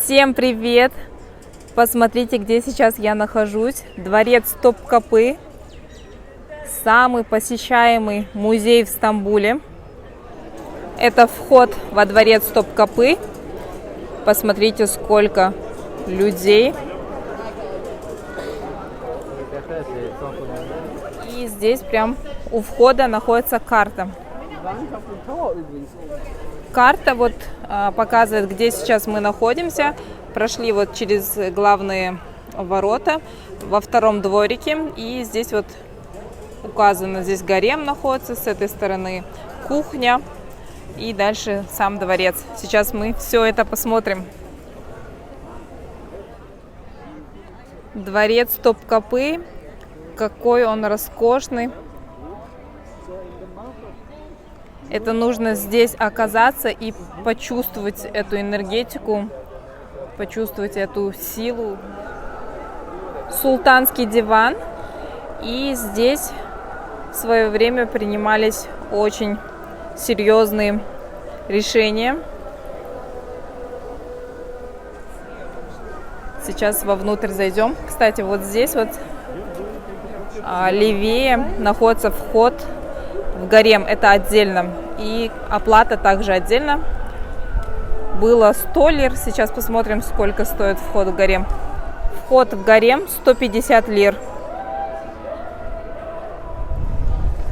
Всем привет! Посмотрите, где сейчас я нахожусь. Дворец Топкапы. Самый посещаемый музей в Стамбуле. Это вход во дворец Топкапы. Посмотрите, сколько людей. И здесь прям у входа находится карта. Карта вот показывает, где сейчас мы находимся. Прошли вот через главные ворота во втором дворике. И здесь вот указано, здесь гарем находится, с этой стороны кухня. И дальше сам дворец. Сейчас мы все это посмотрим. Дворец Топкапы. Какой он роскошный. Это нужно здесь оказаться и почувствовать эту энергетику, почувствовать эту силу. Султанский диван. И здесь в свое время принимались очень серьезные решения. Сейчас вовнутрь зайдем. Кстати, вот здесь вот левее находится вход в гарем. Это отдельно. И оплата также отдельно. Было 100 лир. Сейчас посмотрим, сколько стоит вход в гарем. Вход в гарем 150 лир.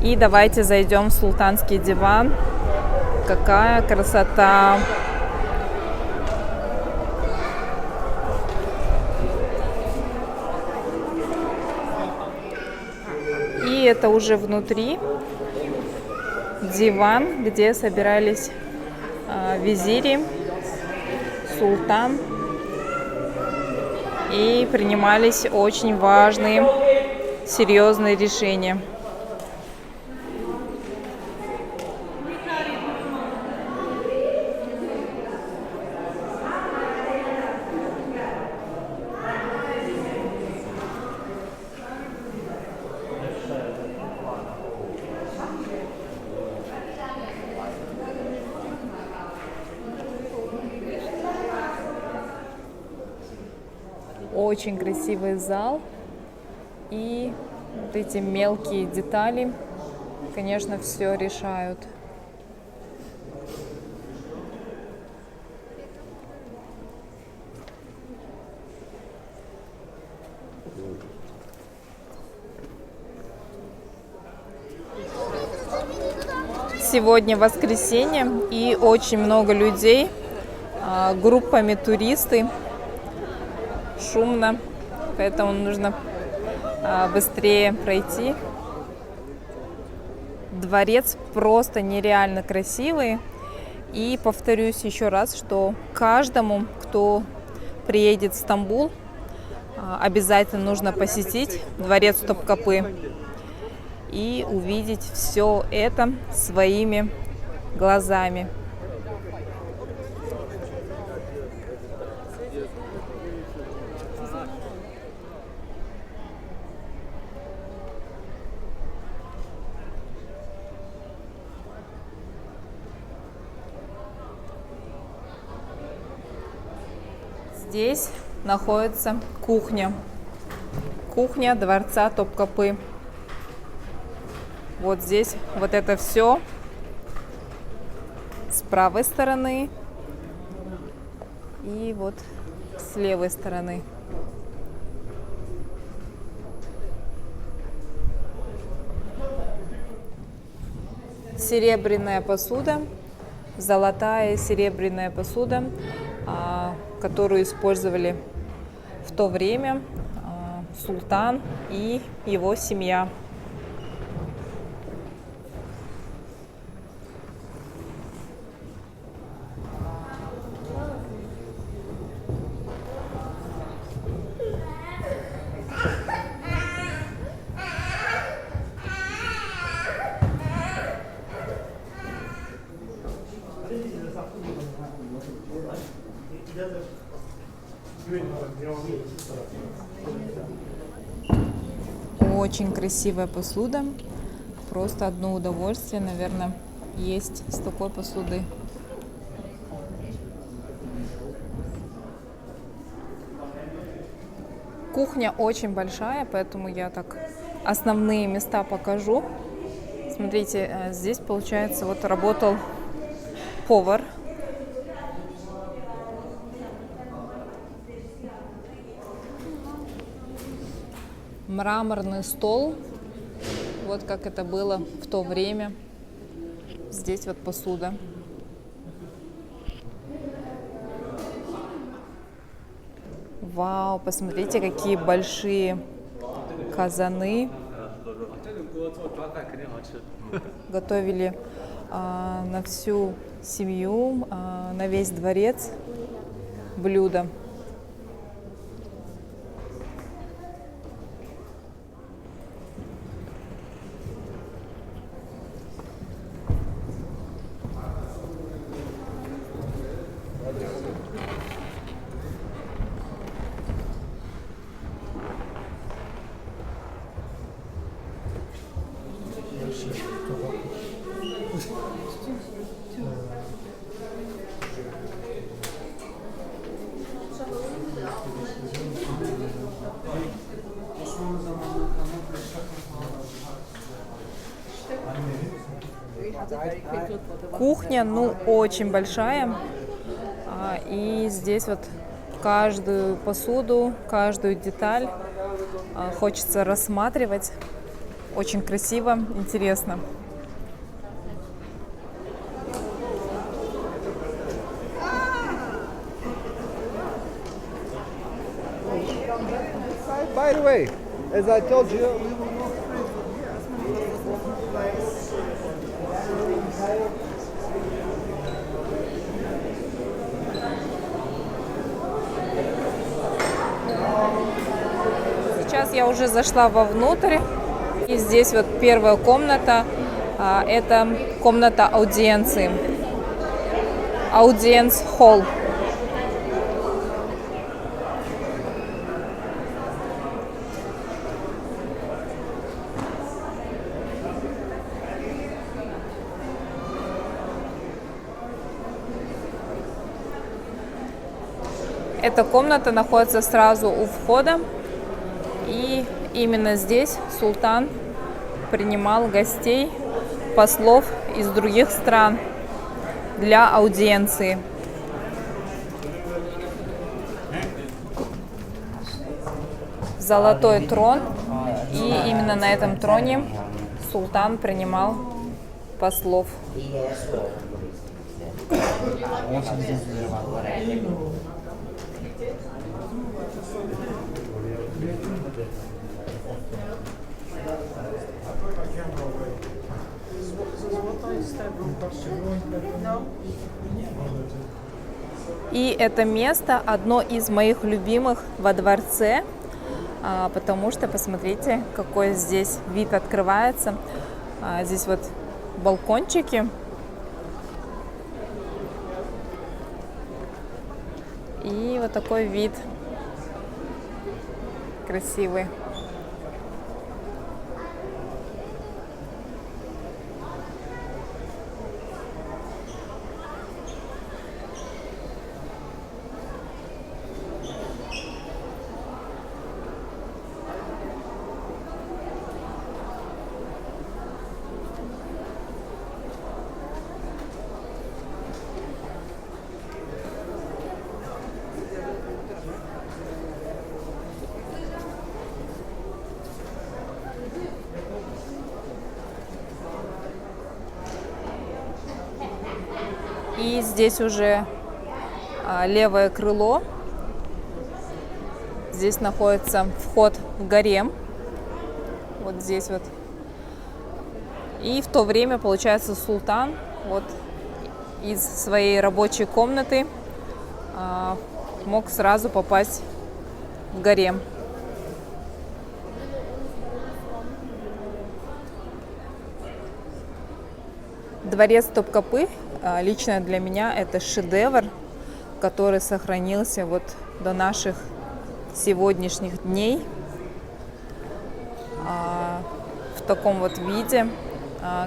И давайте зайдем в султанский диван. Какая красота! И это уже внутри диван, где собирались визири, султан. И принимались очень важные, серьезные решения. Очень красивый зал, и вот эти мелкие детали, конечно, все решают. Сегодня воскресенье, и очень много людей, группами туристы. Шумно, поэтому нужно быстрее пройти. Дворец просто нереально красивый. И повторюсь еще раз, что каждому, кто приедет в Стамбул, обязательно нужно посетить дворец Топкапы и увидеть все это своими глазами. Здесь находится кухня. Кухня дворца Топкапы. Вот здесь вот это все с правой стороны и вот с левой стороны. Серебряная посуда, золотая серебряная посуда, которую использовали в то время султан и его семья. Очень красивая посуда. Просто одно удовольствие, наверное, есть с такой посудой. Кухня очень большая, поэтому я так основные места покажу. Смотрите, здесь, получается, вот работал повар. Мраморный стол. Вот как это было в то время. Здесь вот посуда. Вау, посмотрите, какие большие казаны. Готовили на всю семью, на весь дворец блюда. Кухня, ну, очень большая. И здесь вот каждую посуду, каждую деталь хочется рассматривать. Очень красиво, интересно. By the way, as I told you, we will not Сейчас я уже зашла вовнутрь. И здесь вот первая комната. Это комната аудиенции. Аудиенс-холл. Эта комната находится сразу у входа, и именно здесь султан принимал гостей, послов из других стран для аудиенции. Золотой трон, и именно на этом троне султан принимал послов. И это место одно из моих любимых во дворце, потому что, посмотрите, какой здесь вид открывается. Здесь вот балкончики. И вот такой вид красивый. И здесь уже левое крыло. Здесь находится вход в гарем. Вот здесь вот. И в то время, получается, султан вот из своей рабочей комнаты мог сразу попасть в гарем. Дворец Топкапы лично для меня это шедевр, который сохранился вот до наших сегодняшних дней в таком вот виде.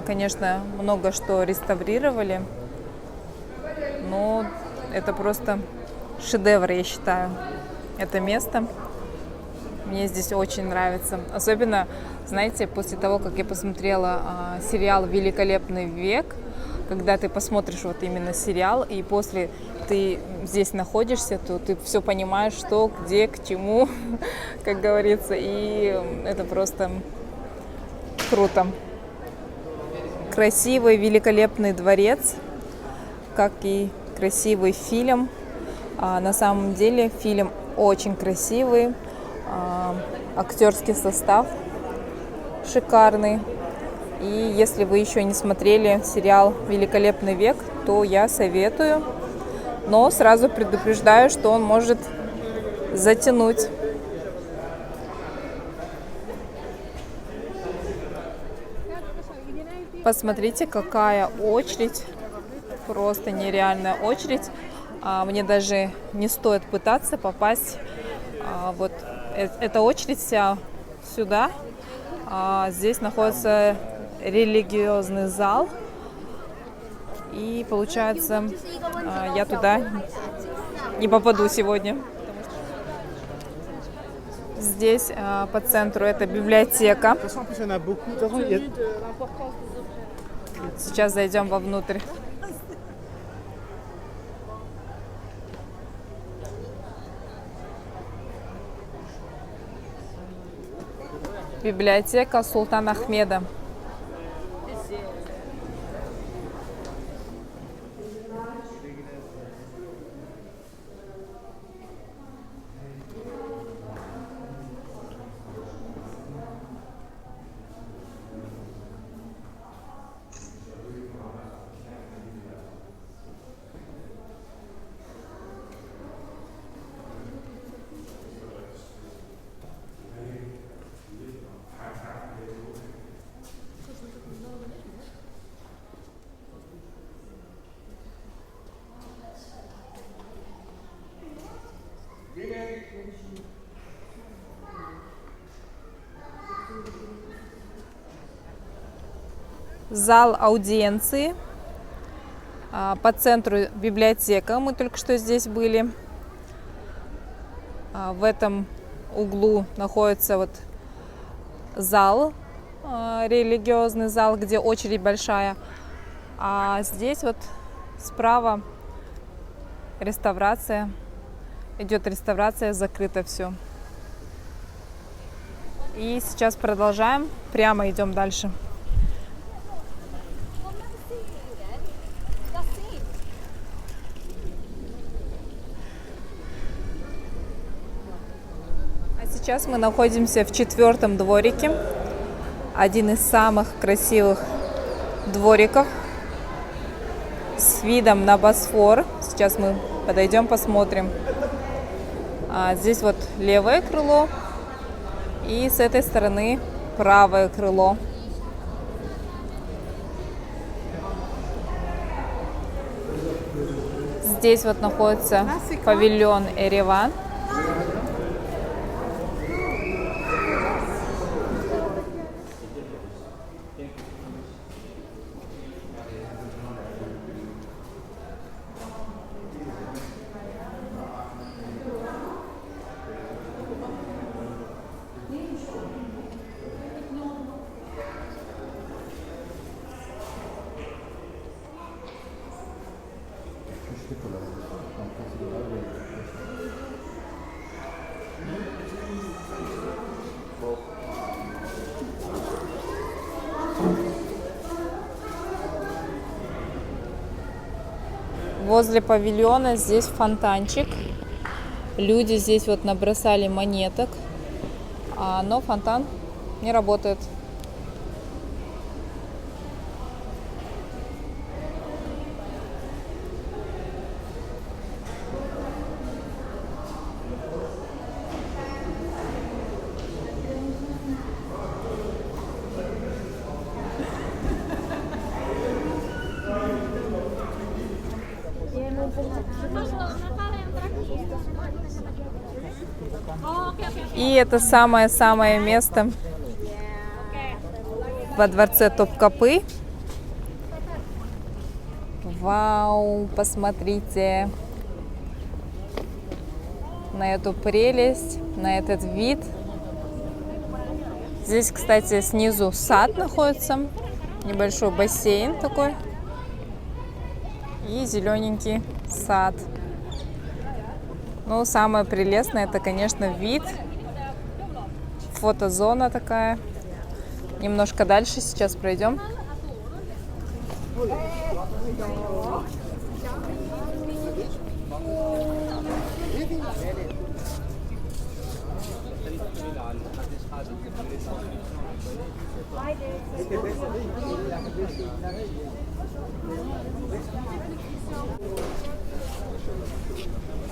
Конечно, много что реставрировали, но это просто шедевр, я считаю. Это место Мне здесь очень нравится. Особенно, знаете, после того, как я посмотрела сериал «Великолепный век», когда ты посмотришь вот именно сериал, и после ты здесь находишься, то ты все понимаешь, что, где, к чему, как говорится, и это просто круто. Красивый, великолепный дворец, как и красивый фильм. На самом деле фильм очень красивый, актерский состав шикарный. И если вы еще не смотрели сериал «Великолепный век», то я советую. Но сразу предупреждаю, что он может затянуть. Посмотрите, какая очередь. Просто нереальная очередь. Мне даже не стоит пытаться попасть. Вот эта очередь вся сюда. Здесь находится религиозный зал. И получается, я туда не попаду сегодня. Здесь по центру это библиотека. Сейчас зайдем вовнутрь. Библиотека Султана Ахмеда. Зал аудиенции. По центру библиотека. Мы только что здесь были. В этом углу находится вот зал, религиозный зал, где очередь большая. А здесь вот справа реставрация. Идет реставрация, закрыто все. И сейчас продолжаем. Прямо идем дальше. Сейчас мы находимся в 4-м дворике. Один из самых красивых двориков с видом на Босфор. Сейчас мы подойдем, посмотрим. Здесь вот левое крыло и с этой стороны правое крыло. Здесь вот находится павильон Ереван. Возле павильона здесь фонтанчик. Люди здесь вот набросали монеток, но фонтан не работает. И это самое-самое место во дворце Топкапы. Вау, посмотрите на эту прелесть, на этот вид. Здесь, кстати, снизу сад находится, небольшой бассейн такой и зелененький сад. Ну, самое прелестное, это, конечно, вид, фотозона такая. Немножко дальше сейчас пройдем.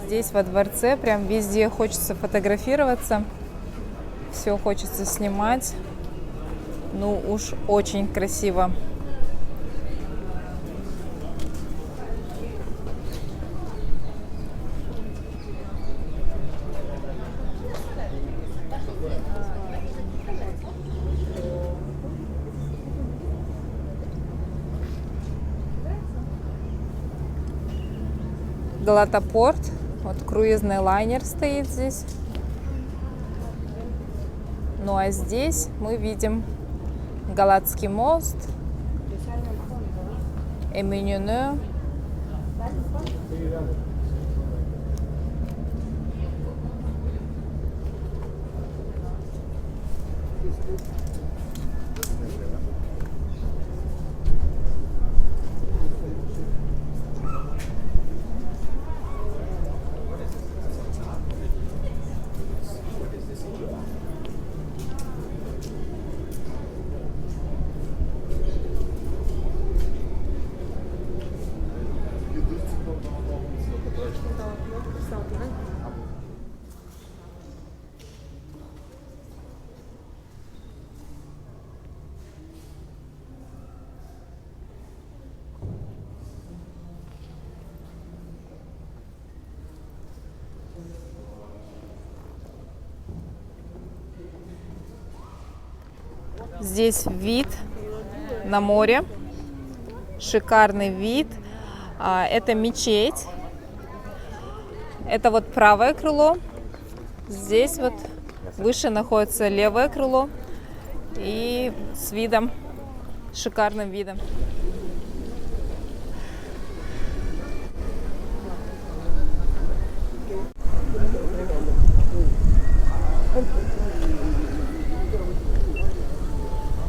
Здесь во дворце прям везде хочется фотографироваться, все хочется снимать. Ну уж очень красиво. Галата-Порт. Вот круизный лайнер стоит здесь. Ну а здесь мы видим Галатский мост, Эминьоне. Здесь вид на море, шикарный вид. Это мечеть. Это вот правое крыло. Здесь вот выше находится левое крыло. И с видом, шикарным видом.